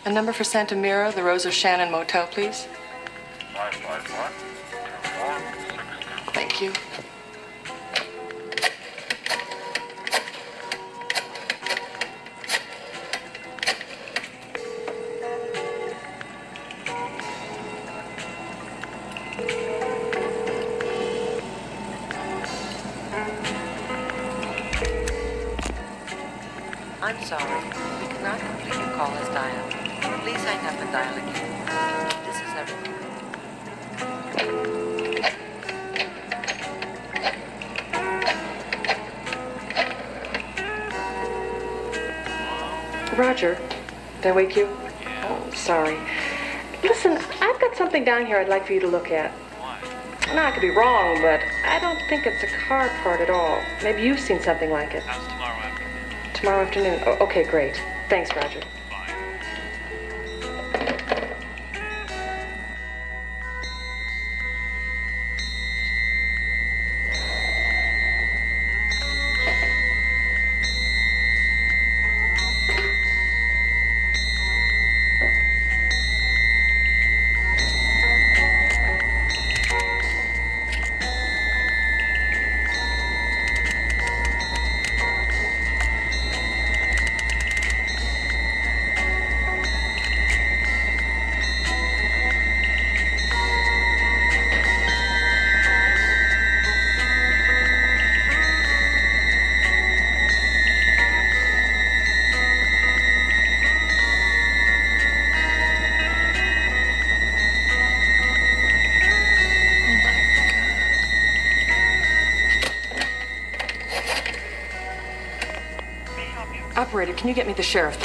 A number for Santa Mira, the Rose of Shannon Motel, please. 551-2462. Thank you. I'm sorry. We cannot complete your call as dialed. Please hang up and dial again. This is everything. Roger, did I wake you? Yeah. Oh, sorry. Listen, I've got something down here I'd like for you to look at. Why? Now, I could be wrong, but I don't think it's a car part at all. Maybe you've seen something like it. How's tomorrow afternoon? Tomorrow afternoon? Oh, okay, great. Thanks, Roger. Bye. Operator, can you get me the sheriff?